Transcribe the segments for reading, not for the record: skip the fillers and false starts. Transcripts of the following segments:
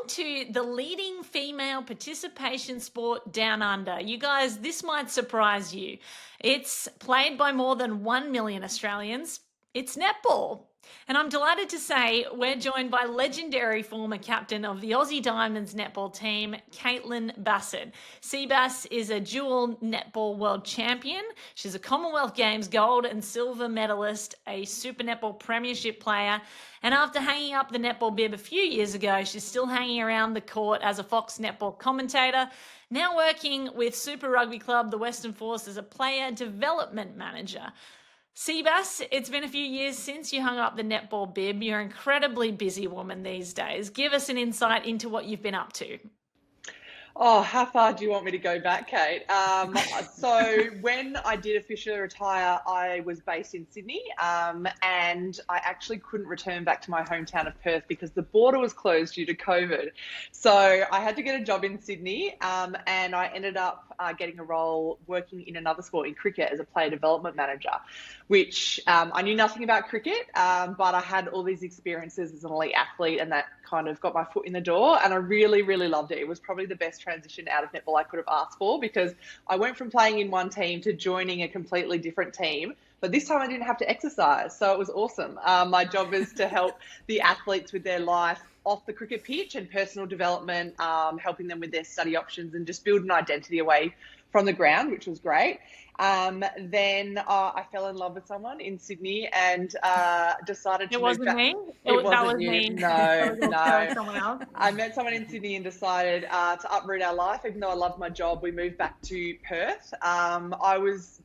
to the leading female participation sport down under. You guys, this might surprise you. It's played by more than 1 million Australians. It's netball. And I'm delighted to say we're joined by legendary former captain of the Aussie Diamonds netball team, Caitlin Bassett. Seabass is a dual netball world champion. She's a Commonwealth Games gold and silver medalist, a Super Netball premiership player. And after hanging up the netball bib a few years ago, she's still hanging around the court as a Fox netball commentator, now working with Super Rugby Club, the Western Force, as a player development manager. Seabass, it's been a few years since you hung up the netball bib. You're an incredibly busy woman these days. Give us an insight into what you've been up to. Oh, how far do you want me to go back, Kate? So when I did officially retire, I was based in Sydney, and I actually couldn't return back to my hometown of Perth because the border was closed due to COVID. So I had to get a job in Sydney, and I ended up getting a role working in another sport, in cricket, as a player development manager, which I knew nothing about cricket, but I had all these experiences as an elite athlete, and that kind of got my foot in the door, and I really, really loved it. It was probably the best transition out of netball I could have asked for, because I went from playing in one team to joining a completely different team, but this time I didn't have to exercise, so it was awesome. My job is to help the athletes with their life off the cricket pitch and personal development, helping them with their study options and just build an identity away from the ground, which was great. Then I fell in love with someone in Sydney and decided to move back. Me? It wasn't that was you. me. No. Someone else. I met someone in Sydney and decided to uproot our life. Even though I loved my job, we moved back to Perth. I was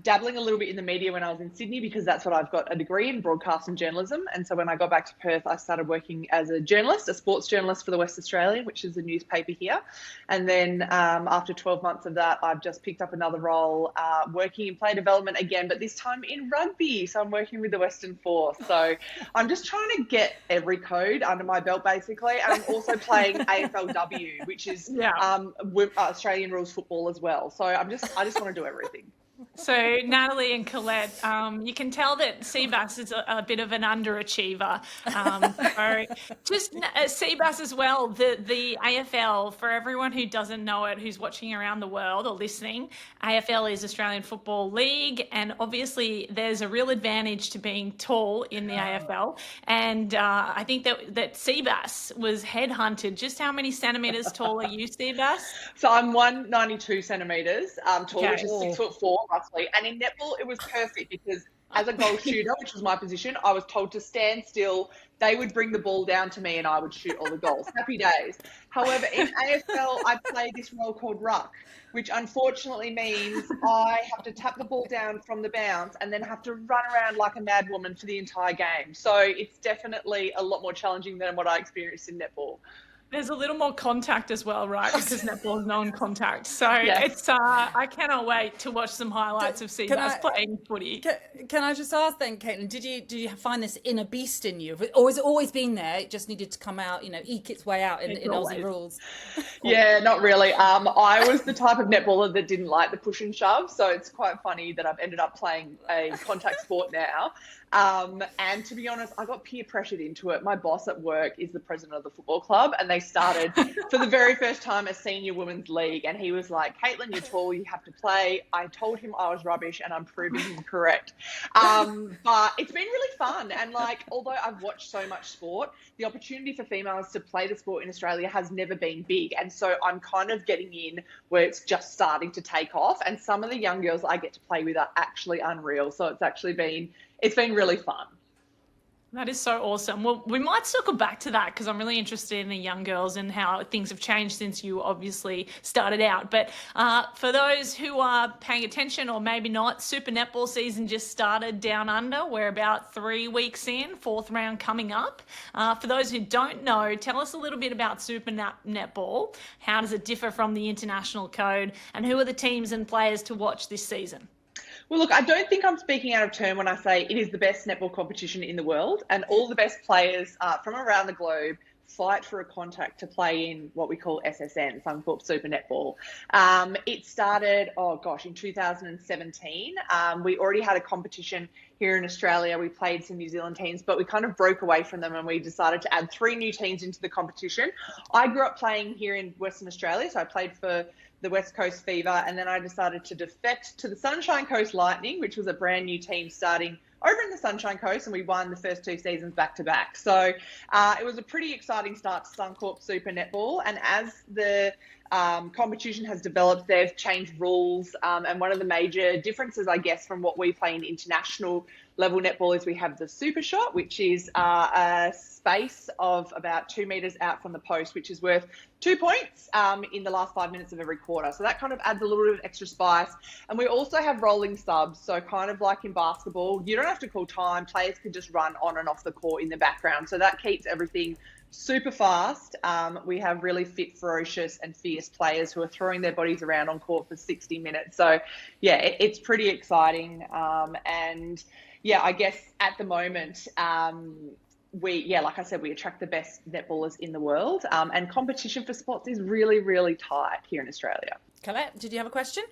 dabbling a little bit in the media when I was in Sydney, because that's what I've got a degree in, broadcast and journalism. And so when I got back to Perth, I started working as a journalist, a sports journalist for the West Australian, which is a newspaper here. And then after 12 months of that, I've just picked up another role working in player development again, but this time in rugby. So I'm working with the Western Force. So I'm just trying to get every code under my belt, basically. And I'm also playing AFLW, which is Australian rules football as well. So I just want to do everything. So Natalie and Colette, you can tell that Seabass is a bit of an underachiever. So just Seabass as well, the AFL, for everyone who doesn't know it, who's watching around the world or listening, AFL is Australian Football League, and obviously there's a real advantage to being tall in the AFL. And I think that Seabass was headhunted. Just how many centimetres tall are you, Seabass? So I'm 192 centimetres tall, which is 6'4", roughly. And in netball, it was perfect because as a goal shooter, which was my position, I was told to stand still. They would bring the ball down to me and I would shoot all the goals. Happy days. However, in AFL, I play this role called ruck, which unfortunately means I have to tap the ball down from the bounce and then have to run around like a mad woman for the entire game. So it's definitely a lot more challenging than what I experienced in netball. There's a little more contact as well, right? Because netball is non-contact. So it's I cannot wait to watch some highlights of Seabass playing footy. Can I just ask then, Caitlin, did you find this inner beast in you? Or has it always been there? It just needed to come out, eke its way out in Aussie rules? Yeah, not really. I was the type of netballer that didn't like the push and shove. So it's quite funny that I've ended up playing a contact sport now. And to be honest, I got peer pressured into it. My boss at work is the president of the football club, and they started for the very first time a senior women's league. And he was like, Caitlin, you're tall, you have to play. I told him I was rubbish, and I'm proving him correct. But it's been really fun. And although I've watched so much sport, the opportunity for females to play the sport in Australia has never been big. And so I'm kind of getting in where it's just starting to take off. And some of the young girls I get to play with are actually unreal. So it's been really fun. That is so awesome. Well, we might circle back to that because I'm really interested in the young girls and how things have changed since you obviously started out. But for those who are paying attention or maybe not, Super Netball season just started down under. We're about 3 weeks in, 4th round coming up. For those who don't know, tell us a little bit about Super Netball. How does it differ from the international code, and who are the teams and players to watch this season? Well, look, I don't think I'm speaking out of turn when I say it is the best netball competition in the world, and all the best players from around the globe fight for a contact to play in what we call SSN, Suncorp Super Netball. It started, in 2017. We already had a competition here in Australia. We played some New Zealand teams, but we kind of broke away from them and we decided to add 3 new teams into the competition. I grew up playing here in Western Australia, so I played for the West Coast Fever, and then I decided to defect to the Sunshine Coast Lightning, which was a brand new team starting over in the Sunshine Coast, and we won the first 2 seasons back to back. So it was a pretty exciting start to Suncorp Super Netball, and as the competition has developed, they've changed rules, and one of the major differences, I guess, from what we play in international level netball is we have the super shot, which is a space of about 2 meters out from the post, which is worth 2 points in the last 5 minutes of every quarter. So that kind of adds a little bit of extra spice. And we also have rolling subs. So kind of like in basketball, you don't have to call time. Players can just run on and off the court in the background. So that keeps everything super fast. We have really fit, ferocious and fierce players who are throwing their bodies around on court for 60 minutes. So yeah, it's pretty exciting. And yeah, I guess at the moment, like I said, we attract the best netballers in the world, and competition for spots is really, really tight here in Australia. Colette, did you have a question?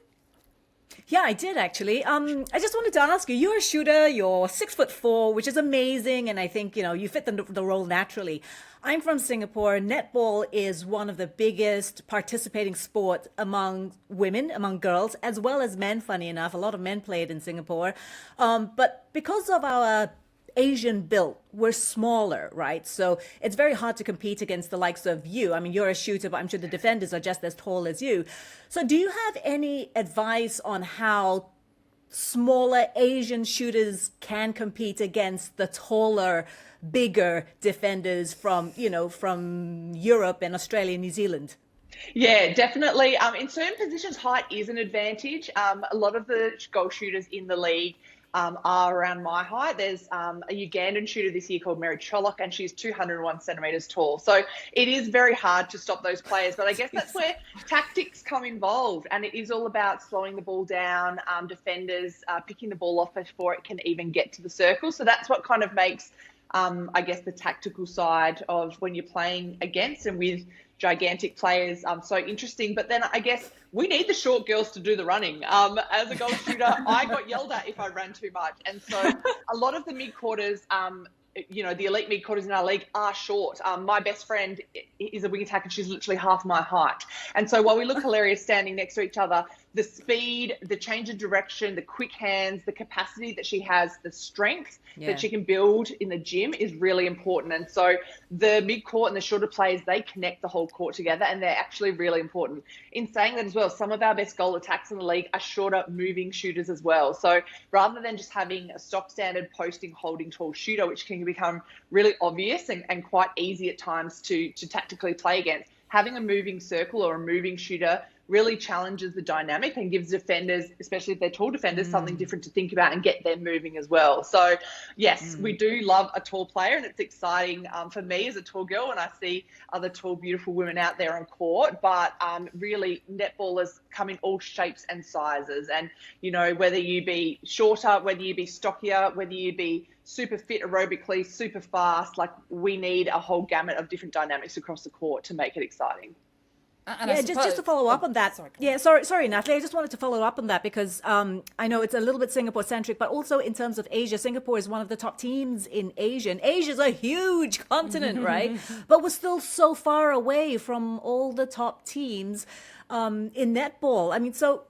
Yeah, I did actually. I just wanted to ask you, you're a shooter, you're 6'4", which is amazing. And I think, you fit the role naturally. I'm from Singapore. Netball is one of the biggest participating sports among women, among girls, as well as men, funny enough. A lot of men play it in Singapore. But because of our Asian built, we're smaller, right? So it's very hard to compete against the likes of you. I mean, you're a shooter, but I'm sure the defenders are just as tall as you. So do you have any advice on how smaller Asian shooters can compete against the taller, bigger defenders from Europe and Australia and New Zealand? Yeah, definitely. In certain positions, height is an advantage. A lot of the goal shooters in the league are around my height. There's a Ugandan shooter this year called Mary Cholok, and she's 201 centimetres tall. So it is very hard to stop those players. But I guess that's where tactics come involved, and it is all about slowing the ball down, defenders picking the ball off before it can even get to the circle. So that's what kind of makes, I guess, the tactical side of when you're playing against and with gigantic players so interesting. But then I guess we need the short girls to do the running. As a goal shooter, I got yelled at if I ran too much. And so a lot of the mid-quarters, the elite mid-quarters in our league are short. My best friend is a wing attacker. She's literally half my height. And so while we look hilarious standing next to each other, the speed, the change of direction, the quick hands, the capacity that she has, the strength that she can build in the gym is really important. And so the mid-court and the shorter players, they connect the whole court together, and they're actually really important. In saying that as well, some of our best goal attacks in the league are shorter moving shooters as well. So rather than just having a stock standard posting, holding tall shooter, which can become really obvious and quite easy at times to tactically play against, having a moving circle or a moving shooter really challenges the dynamic and gives defenders, especially if they're tall defenders, something different to think about and get them moving as well. So, yes, we do love a tall player, and it's exciting for me as a tall girl when I see other tall, beautiful women out there on court. But really, netballers come in all shapes and sizes. And, whether you be shorter, whether you be stockier, whether you be super fit aerobically, super fast, like we need a whole gamut of different dynamics across the court to make it exciting. And just to follow up on that. Sorry, Natalie. I just wanted to follow up on that because I know it's a little bit Singapore-centric, but also in terms of Asia, Singapore is one of the top teams in Asia. And Asia's a huge continent, right? But we're still so far away from all the top teams in netball. I mean, so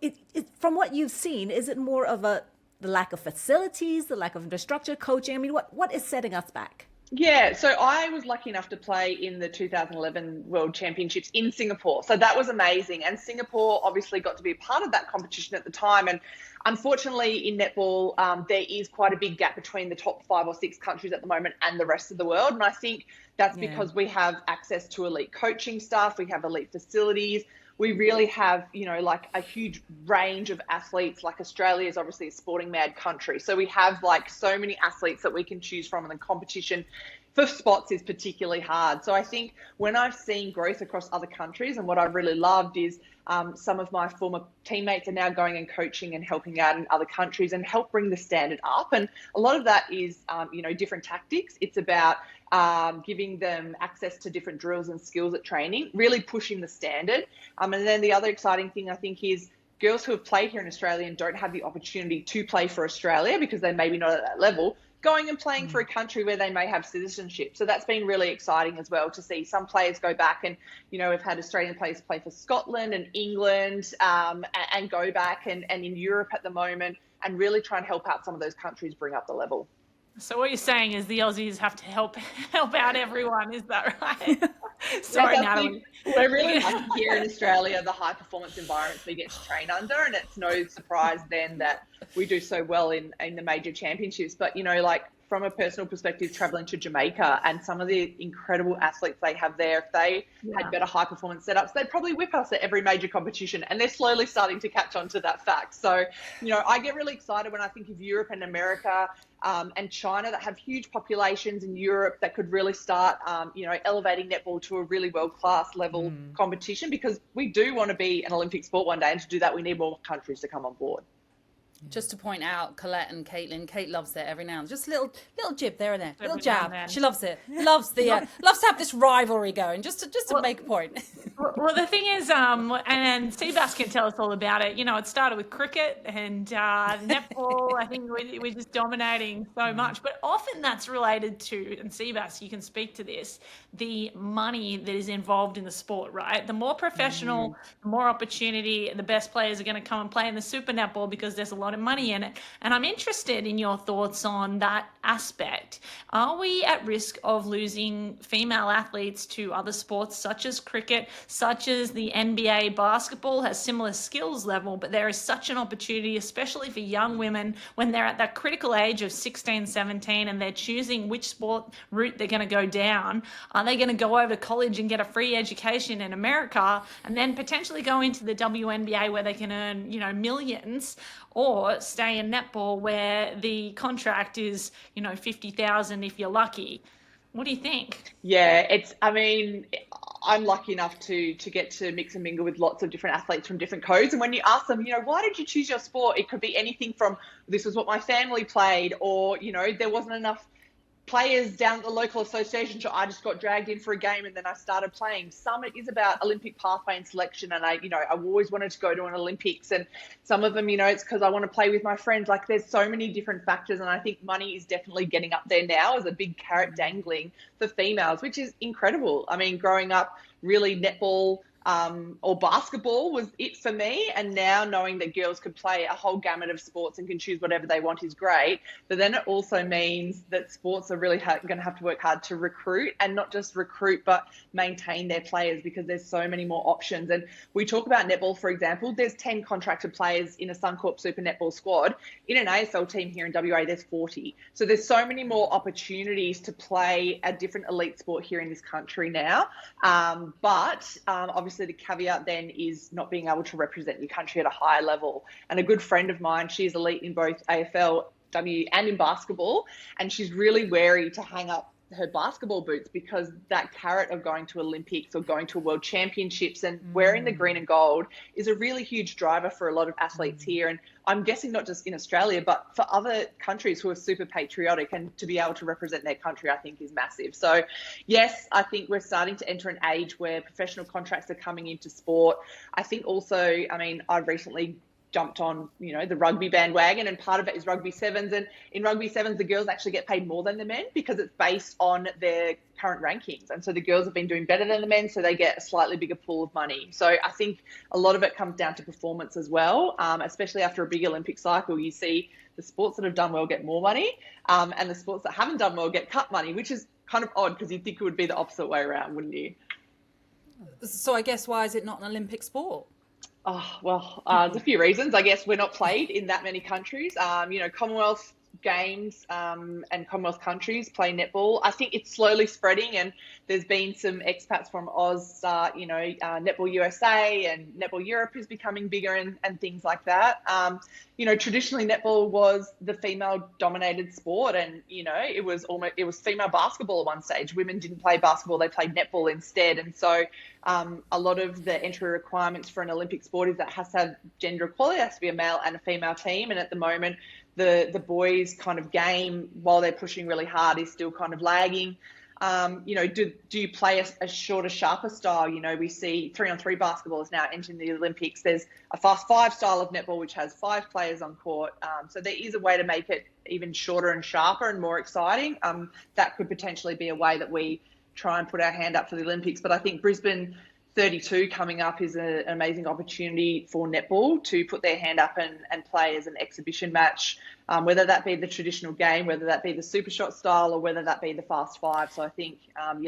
from what you've seen, is it more of the lack of facilities, the lack of infrastructure, coaching? I mean, what is setting us back? Yeah, so I was lucky enough to play in the 2011 World Championships in Singapore. So that was amazing. And Singapore obviously got to be a part of that competition at the time. And unfortunately in netball, there is quite a big gap between the top 5 or 6 countries at the moment and the rest of the world. And I think that's because we have access to elite coaching staff, we have elite facilities. We really have, like a huge range of athletes. Like Australia is obviously a sporting mad country. So we have like so many athletes that we can choose from, and the competition for spots is particularly hard. So I think when I've seen growth across other countries, and what I've really loved is some of my former teammates are now going and coaching and helping out in other countries and help bring the standard up. And a lot of that is, different tactics. It's about giving them access to different drills and skills at training, really pushing the standard. And then the other exciting thing I think is girls who have played here in Australia and don't have the opportunity to play for Australia because they may be not at that level, going and playing for a country where they may have citizenship. So that's been really exciting as well to see some players go back and, we've had Australian players play for Scotland and England and go back and in Europe at the moment and really try and help out some of those countries bring up the level. So what you're saying is the Aussies have to help out everyone, is that right? Sorry, yeah, Natalie. We're really lucky here in Australia, the high performance environments we get to train under, and it's no surprise then that we do so well in the major championships. But, from a personal perspective, traveling to Jamaica and some of the incredible athletes they have there, if they had better high performance setups, they'd probably whip us at every major competition. And they're slowly starting to catch on to that fact. So, I get really excited when I think of Europe and America and China that have huge populations in Europe that could really start, elevating netball to a really world-class level competition, because we do want to be an Olympic sport one day. And to do that, we need more countries to come on board. Just to point out, Colette and Caitlin, Kate loves it every now and then. Just a little jib there and there, little Every now jab. and then. She loves it. Loves to have this rivalry going. Just to make a point. Well, the thing is, and Seabass can tell us all about it. It started with cricket and netball. I think we're just dominating so much. But often that's related to, and Seabass, you can speak to this, the money that is involved in the sport, right? The more professional, the more opportunity, the best players are going to come and play in the Super Netball because there's a lot of money in it. And I'm interested in your thoughts on that aspect. Are we at risk of losing female athletes to other sports such as cricket, such as the NBA? Basketball has similar skills level, but there is such an opportunity, especially for young women when they're at that critical age of 16, 17, and they're choosing which sport route they're going to go down. Are they going to go over to college and get a free education in America and then potentially go into the WNBA where they can earn, millions, or stay in netball where the contract is, 50,000 if you're lucky? What do you think? Yeah, I'm lucky enough to get to mix and mingle with lots of different athletes from different codes. And when you ask them, why did you choose your sport? It could be anything from, this is what my family played, or, there wasn't enough players down at the local association, so I just got dragged in for a game and then I started playing. Some it is about Olympic pathway and selection, and I always wanted to go to an Olympics, and some of them, it's because I want to play with my friends. Like, there's so many different factors, and I think money is definitely getting up there now as a big carrot dangling for females, which is incredible. Growing up, really netball or basketball was it for me, and now knowing that girls could play a whole gamut of sports and can choose whatever they want is great. But then it also means that sports are really going to have to work hard to recruit, and not just recruit but maintain their players, because there's so many more options. And we talk about netball, for example, there's 10 contracted players in a Suncorp Super Netball squad. In an AFL team here in WA, there's 40. So there's so many more opportunities to play a different elite sport here in this country now. But obviously the caveat then is not being able to represent your country at a higher level. And a good friend of mine, she's elite in both AFLW and in basketball, and she's really wary to hang up her basketball boots, because that carrot of going to Olympics or going to World Championships and wearing the green and gold is a really huge driver for a lot of athletes here. And I'm guessing not just in Australia, but for other countries who are super patriotic, and to be able to represent their country, I think is massive. So yes, I think we're starting to enter an age where professional contracts are coming into sport. I think also, I recently jumped on, the rugby bandwagon, and part of it is rugby sevens. And in rugby sevens, the girls actually get paid more than the men because it's based on their current rankings. And so the girls have been doing better than the men, so they get a slightly bigger pool of money. So I think a lot of it comes down to performance as well, especially after a big Olympic cycle. You see the sports that have done well get more money, and the sports that haven't done well get cut money, which is kind of odd, because you'd think it would be the opposite way around, wouldn't you? So I guess, why is it not an Olympic sport? Oh, well, there's a few reasons. I guess we're not played in that many countries. Commonwealth Games and Commonwealth countries play netball. I think it's slowly spreading, and there's been some expats from Oz, Netball USA and Netball Europe is becoming bigger, and things like that. Traditionally netball was the female-dominated sport, and it was female basketball at one stage. Women didn't play basketball; they played netball instead. And so, a lot of the entry requirements for an Olympic sport is that it has to have gender equality. It has to be a male and a female team. And at the moment, the boys' kind of game, while they're pushing really hard, is still kind of lagging. Do you play a shorter, sharper style? We see 3-on-3 basketball is now entering the Olympics. There's a fast 5 style of netball, which has 5 players on court. So there is a way to make it even shorter and sharper and more exciting. That could potentially be a way that we try and put our hand up for the Olympics. But I think Brisbane 32 coming up is an amazing opportunity for netball to put their hand up and play as an exhibition match, whether that be the traditional game, whether that be the super shot style, or whether that be the fast 5. So I think,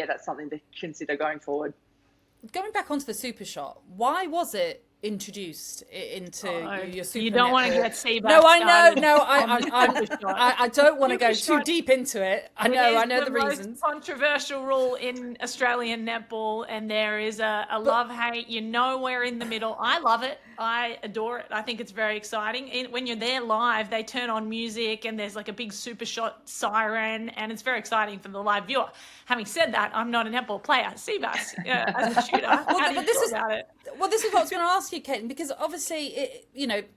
that's something to consider going forward. Going back onto the super shot, why was it introduced into your super? You don't want to get Seabass. No, I know. No, I don't want to go too deep into it. I know the reasons. Most controversial rule in Australian netball, and there is a love-hate. We're in the middle. I love it. I adore it. I think it's very exciting. When you're there live, they turn on music, and there's like a big super shot siren, and it's very exciting for the live viewer. Having said that, I'm not a netball player. Seabass, as a shooter. How do you feel about it? Well, this is what I was going to ask you, Caitlin, because obviously,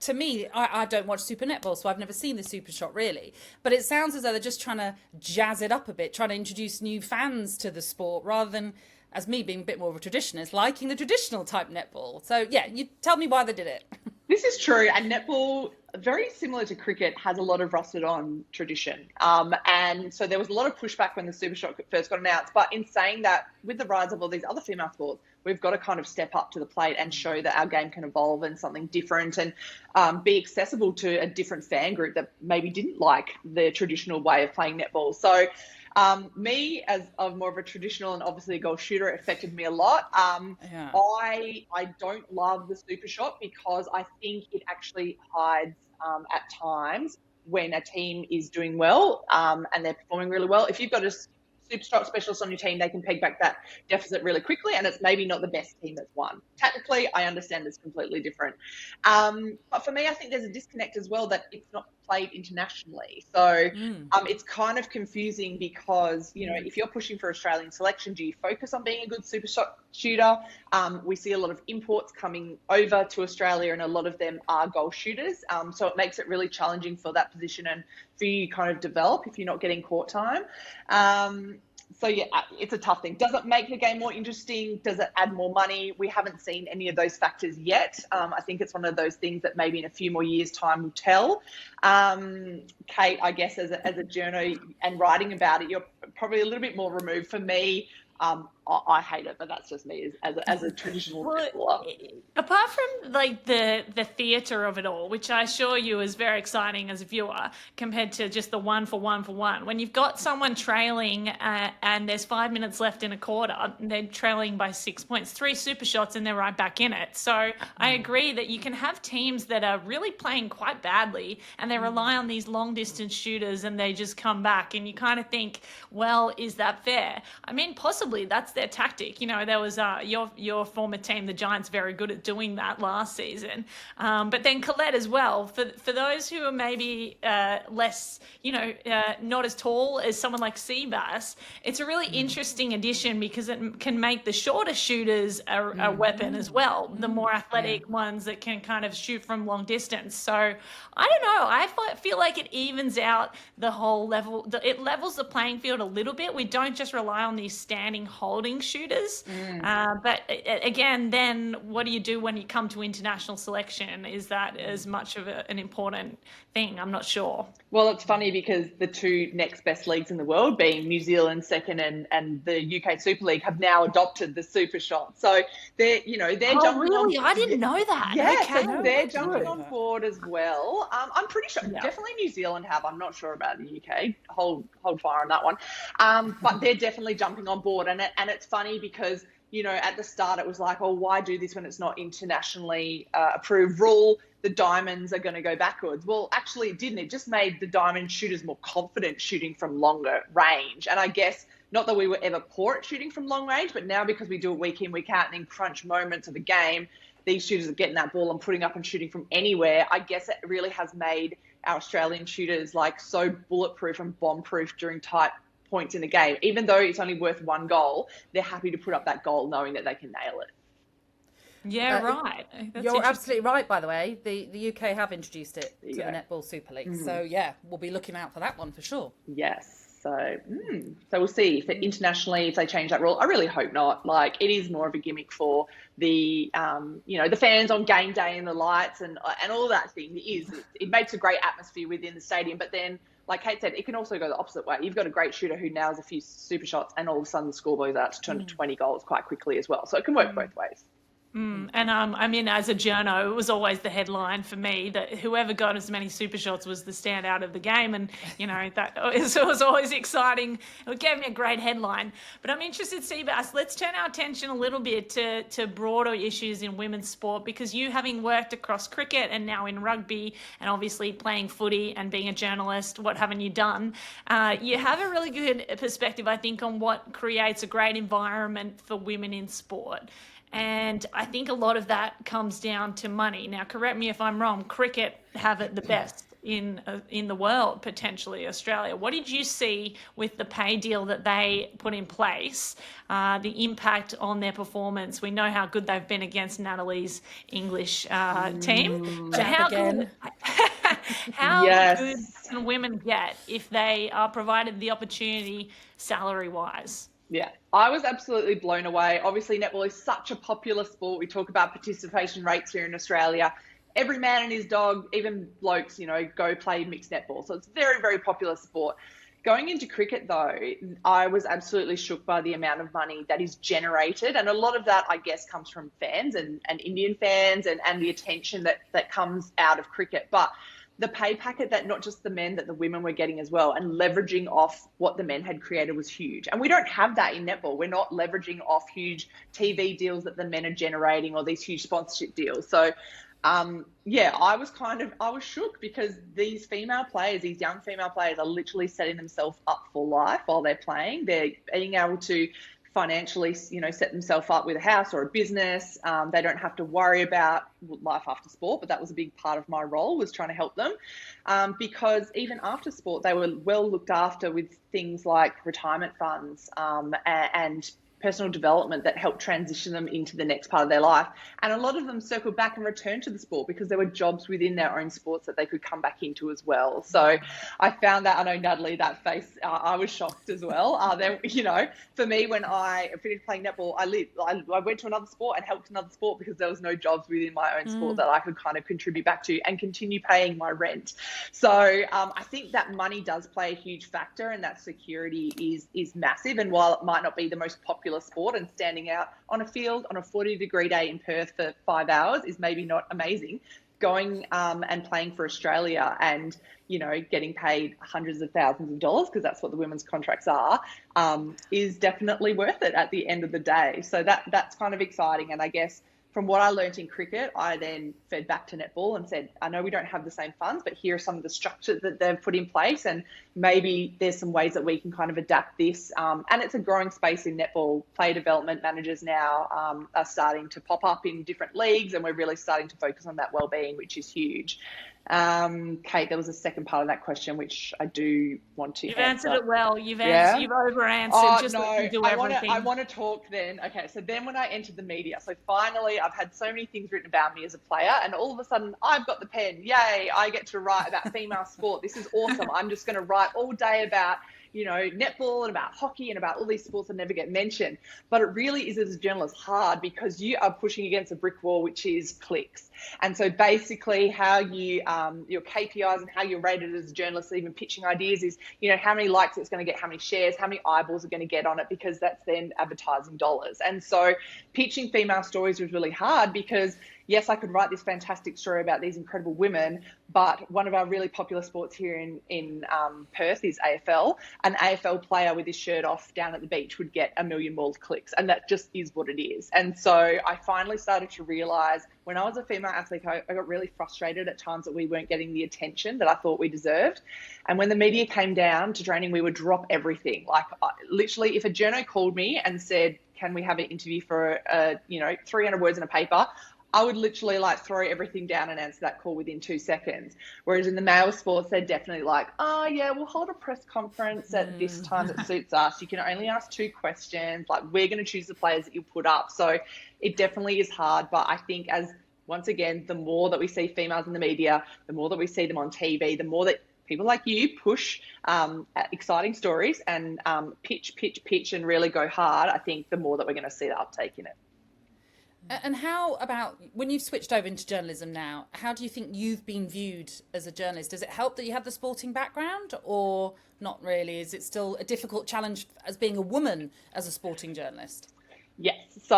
to me, I don't watch Super Netball, so I've never seen the Super Shot really. But it sounds as though they're just trying to jazz it up a bit, trying to introduce new fans to the sport, rather than, as me being a bit more of a traditionalist, liking the traditional type netball. So, yeah, you tell me why they did it. This is true, and netball, very similar to cricket, has a lot of rusted-on tradition. And so there was a lot of pushback when the Super Shot first got announced. But in saying that, with the rise of all these other female sports, we've got to kind of step up to the plate and show that our game can evolve and something different, and be accessible to a different fan group that maybe didn't like the traditional way of playing netball. So me, as I'm more of a traditional and obviously a goal shooter, it affected me a lot. I don't love the super shot because I think it actually hides at times when a team is doing well and they're performing really well. If you've got a super shot specialist on your team, they can peg back that deficit really quickly, and it's maybe not the best team that's won. Tactically, I understand it's completely different. But for me, I think there's a disconnect as well that it's not played internationally. So it's kind of confusing because, if you're pushing for Australian selection, do you focus on being a good super shot shooter? We see a lot of imports coming over to Australia, and a lot of them are goal shooters. So it makes it really challenging for that position and for you to kind of develop if you're not getting court time. So, it's a tough thing. Does it make the game more interesting? Does it add more money? We haven't seen any of those factors yet. I think it's one of those things that maybe in a few more years' time will tell. Kate, I guess as a journo and writing about it, you're probably a little bit more removed. For me, I hate it, but that's just me as a traditional netballer. Apart from like the theatre of it all, which I assure you is very exciting as a viewer compared to just the one for one. When you've got someone trailing and there's 5 minutes left in a quarter, and they're trailing by 6 points, 3 super shots, and they're right back in it. So I agree that you can have teams that are really playing quite badly and they rely on these long distance shooters and they just come back, and you kind of think, well, is that fair? I mean, possibly that's their tactic. There was your former team, the Giants, very good at doing that last season. But then Colette as well, for those who are maybe less, not as tall as someone like Seabass, it's a really interesting addition because it can make the shorter shooters a weapon as well, the more athletic ones that can kind of shoot from long distance. So I don't know, I feel like it evens out the whole level, it levels the playing field a little bit. We don't just rely on these standing holding shooters. But again, then what do you do when you come to international selection? Is that as much of an important thing? I'm not sure. Well, it's funny because the 2 next best leagues in the world, being New Zealand second and the UK Super League, have now adopted the super shot. So they're jumping really? on. I didn't know that. Yeah, okay. so they're jumping on board as well. I'm pretty sure definitely New Zealand have. I'm not sure about the UK. Hold fire on that one. But they're definitely jumping on board, and it's funny because at the start it was like, oh, why do this when it's not internationally approved rule? The diamonds are going to go backwards. Well, actually it didn't. It just made the diamond shooters more confident shooting from longer range. And I guess not that we were ever poor at shooting from long range, but now because we do it week in, week out, and in crunch moments of the game, these shooters are getting that ball and putting up and shooting from anywhere. I guess it really has made our Australian shooters like so bulletproof and bomb-proof during tight points in the game. Even though it's only worth 1 goal, they're happy to put up that goal knowing that they can nail it. Yeah, right. You're absolutely right, by the way. The UK have introduced it to the Netball Super League. So, we'll be looking out for that one for sure. Yes. So we'll see if internationally, if they change that rule. I really hope not. Like, it is more of a gimmick for the, the fans on game day and the lights and all that thing. It makes a great atmosphere within the stadium. But then, like Kate said, it can also go the opposite way. You've got a great shooter who nails a few super shots, and all of a sudden the score blows out to 20 goals quite quickly as well. So it can work both ways. And I mean, as a journo, it was always the headline for me that whoever got as many super shots was the standout of the game, and that was always exciting. It gave me a great headline. But I'm interested, Seabass, let's turn our attention a little bit to broader issues in women's sport, because you, having worked across cricket and now in rugby, and obviously playing footy and being a journalist, what haven't you done? You have a really good perspective, I think, on what creates a great environment for women in sport. And I think a lot of that comes down to money. Now, correct me if I'm wrong, cricket have it the best in the world, potentially Australia. What did you see with the pay deal that they put in place, the impact on their performance? We know how good they've been against Natalie's English team. So how good can women get if they are provided the opportunity salary-wise? Yeah, I was absolutely blown away. Obviously, netball is such a popular sport. We talk about participation rates here in Australia. Every man and his dog, even blokes, go play mixed netball. So it's a very, very popular sport. Going into cricket, though, I was absolutely shook by the amount of money that is generated. And a lot of that, I guess, comes from fans and Indian fans and the attention that comes out of cricket. But the pay packet that not just the men, that the women were getting as well, and leveraging off what the men had created was huge. And we don't have that in netball. We're not leveraging off huge TV deals that the men are generating or these huge sponsorship deals. So, I was shook, because these female players, these young female players, are literally setting themselves up for life while they're playing. They're being able to financially, set themselves up with a house or a business. They don't have to worry about life after sport, but that was a big part of my role, was trying to help them. Because even after sport, they were well looked after with things like retirement funds and personal development that helped transition them into the next part of their life. And a lot of them circled back and returned to the sport because there were jobs within their own sports that they could come back into as well. So I found that, I know, Natalie, that face, I was shocked as well. For me, when I finished playing netball, I went to another sport and helped another sport because there was no jobs within my own sport that I could kind of contribute back to and continue paying my rent. So I think that money does play a huge factor, and that security is massive. And while it might not be the most popular sport, and standing out on a field on a 40-degree day in Perth for 5 hours is maybe not amazing, going and playing for Australia and getting paid hundreds of thousands of dollars, because that's what the women's contracts are, is definitely worth it at the end of the day. So that's kind of exciting. And I guess from what I learned in cricket, I then fed back to netball and said, I know we don't have the same funds, but here are some of the structures that they've put in place, and maybe there's some ways that we can kind of adapt this. And it's a growing space in netball. Player development managers now are starting to pop up in different leagues, and we're really starting to focus on that well-being, which is huge. Kate, there was a second part of that question, which I do want to You've answer. answered it well. You've over-answered. I want to talk then. Okay, so then when I entered the media, so finally I've had so many things written about me as a player, and all of a sudden I've got the pen. Yay, I get to write about female sport. This is awesome. I'm just going to write all day about netball and about hockey and about all these sports that never get mentioned. But it really is, as a journalist, hard, because you are pushing against a brick wall, which is clicks. And so basically how you, your KPIs and how you're rated as a journalist, even pitching ideas, is, how many likes it's going to get, how many shares, how many eyeballs are going to get on it, because that's then advertising dollars. And so pitching female stories was really hard, because yes, I could write this fantastic story about these incredible women, but one of our really popular sports here in Perth is AFL. An AFL player with his shirt off down at the beach would get 1 million more clicks, and that just is what it is. And so I finally started to realise, when I was a female athlete, I got really frustrated at times that we weren't getting the attention that I thought we deserved. And when the media came down to training, we would drop everything. Like, literally, if a journo called me and said, can we have an interview for 300 words in a paper, I would literally throw everything down and answer that call within 2 seconds. Whereas in the male sports, they're definitely like, oh yeah, we'll hold a press conference at this time that suits us. You can only ask 2 questions. We're going to choose the players that you put up. So it definitely is hard. But I think, once again, the more that we see females in the media, the more that we see them on TV, the more that people like you push exciting stories and pitch and really go hard, I think the more that we're going to see the uptake in it. And how about when you've switched over into journalism now, how do you think you've been viewed as a journalist? Does it help that you have the sporting background, or not really? Is it still a difficult challenge as being a woman as a sporting journalist? Yes. So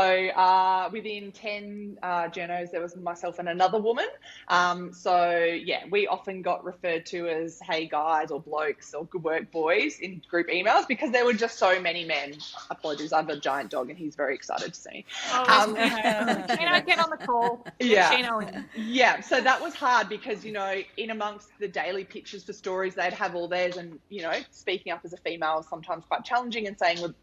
within 10 journos, there was myself and another woman. We often got referred to as hey guys or blokes or good work boys in group emails because there were just so many men. Apologies, I have a giant dog and he's very excited to see me. Chino, get on the call. Yeah. Chino in. Yeah, so that was hard because, in amongst the daily pictures for stories, they'd have all theirs and, speaking up as a female is sometimes quite challenging and saying, well,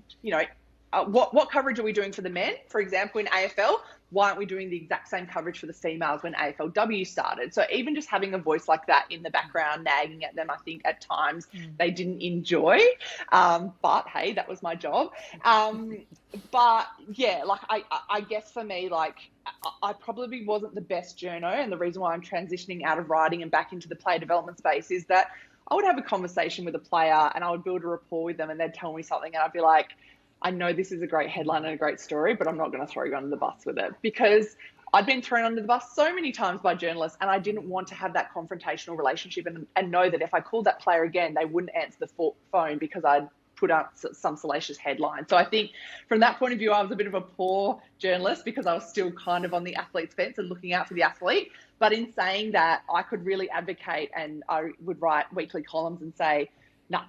what coverage are we doing for the men? For example, in AFL, why aren't we doing the exact same coverage for the females when AFLW started? So even just having a voice like that in the background, nagging at them, I think at times they didn't enjoy. But hey, that was my job. But yeah, I guess for me, I probably wasn't the best journo. And the reason why I'm transitioning out of writing and back into the player development space is that I would have a conversation with a player and I would build a rapport with them and they'd tell me something and I'd be like, I know this is a great headline and a great story, but I'm not going to throw you under the bus with it because I'd been thrown under the bus so many times by journalists and I didn't want to have that confrontational relationship and know that if I called that player again, they wouldn't answer the phone because I'd put out some salacious headline. So I think from that point of view, I was a bit of a poor journalist because I was still kind of on the athlete's fence and looking out for the athlete. But in saying that, I could really advocate and I would write weekly columns and say, no,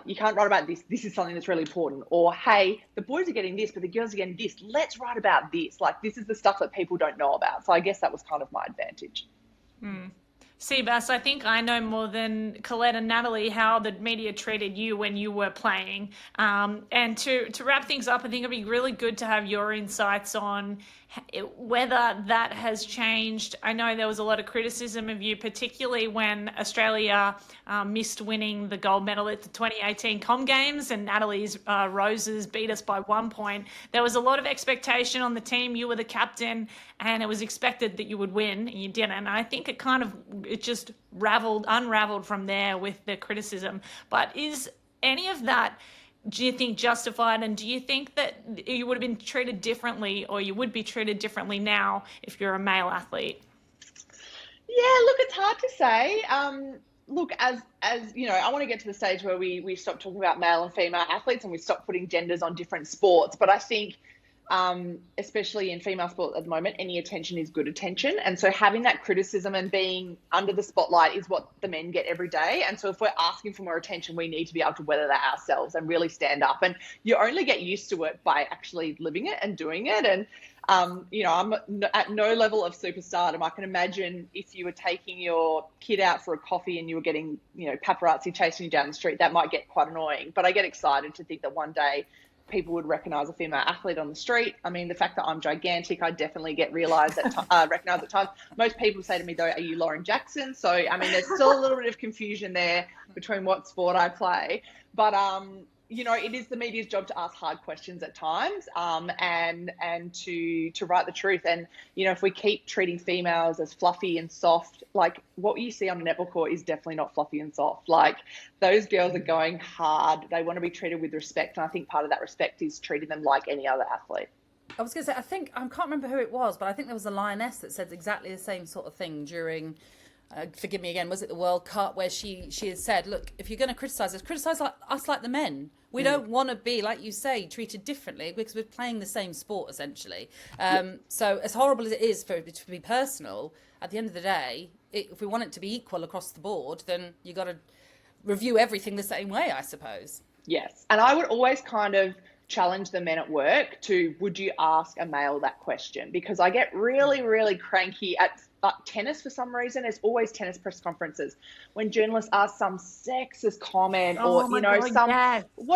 you can't write about this. This is something that's really important. Or, hey, the boys are getting this, but the girls are getting this. Let's write about this. This is the stuff that people don't know about. So I guess that was kind of my advantage. See, Bass, I think I know more than Colette and Natalie how the media treated you when you were playing. And to wrap things up, I think it'd be really good to have your insights on whether that has changed. I know there was a lot of criticism of you, particularly when Australia missed winning the gold medal at the 2018 Com Games and Natalie's Roses beat us by 1 point. There was a lot of expectation on the team. You were the captain and it was expected that you would win and you didn't. And I think it just unraveled from there with the criticism. But is any of that, do you think, justified? And do you think that you would have been treated differently or you would be treated differently now if you're a male athlete? Yeah, look, it's hard to say. Look, as I want to get to the stage where we stop talking about male and female athletes and we stop putting genders on different sports. But I think especially in female sport at the moment, any attention is good attention. And so having that criticism and being under the spotlight is what the men get every day. And so if we're asking for more attention, we need to be able to weather that ourselves and really stand up. And you only get used to it by actually living it and doing it. And, I'm at no level of superstardom. I can imagine if you were taking your kid out for a coffee and you were getting, paparazzi chasing you down the street, that might get quite annoying. But I get excited to think that one day people would recognise a female athlete on the street. I mean, the fact that I'm gigantic, I definitely get recognised at times. Most people say to me, though, are you Lauren Jackson? So, I mean, there's still a little bit of confusion there between what sport I play. But, it is the media's job to ask hard questions at times and to write the truth. And, if we keep treating females as fluffy and soft, what you see on a netball court is definitely not fluffy and soft. Those girls are going hard. They want to be treated with respect. And I think part of that respect is treating them like any other athlete. I was going to say, I can't remember who it was, but I think there was a lioness that said exactly the same sort of thing during, forgive me again, was it the World Cup, where she had said, look, if you're going to criticise us like the men. We don't want to be, like you say, treated differently because we're playing the same sport, essentially. So as horrible as it is for it to be personal, at the end of the day, if we want it to be equal across the board, then you got to review everything the same way, I suppose. Yes. And I would always kind of challenge the men at work to, would you ask a male that question? Because I get really, really cranky at tennis for some reason. There's always tennis press conferences when journalists ask some sexist comment or, what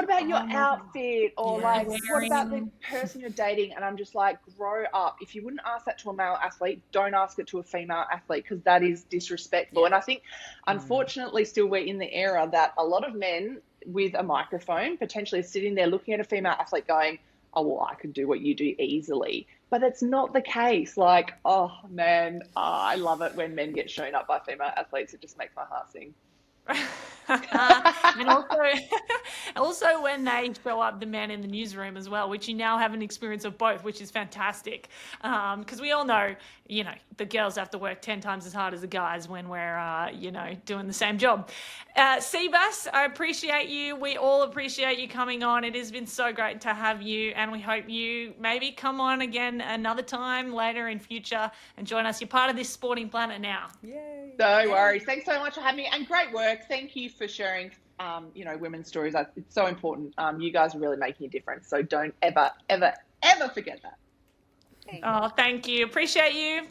about your outfit or what about the person you're dating? And I'm just like, grow up. If you wouldn't ask that to a male athlete, don't ask it to a female athlete because that is disrespectful. Yeah. And I think, unfortunately, still we're in the era that a lot of men with a microphone potentially sitting there looking at a female athlete going, oh, well, I could do what you do easily. But it's not the case. I love it when men get shown up by female athletes. It just makes my heart sing. And also when they show up, the men in the newsroom as well, which you now have an experience of both, which is fantastic. Because we all know, the girls have to work 10 times as hard as the guys when we're, doing the same job. Seabass, I appreciate you. We all appreciate you coming on. It has been so great to have you, and we hope you maybe come on again another time later in future and join us. You're part of this sporting planet now. Yay. No worries. Thanks so much for having me, and great work. Thank you for sharing, women's stories. It's so important. You guys are really making a difference. So don't ever, ever, ever forget that. Oh, thank you. Appreciate you.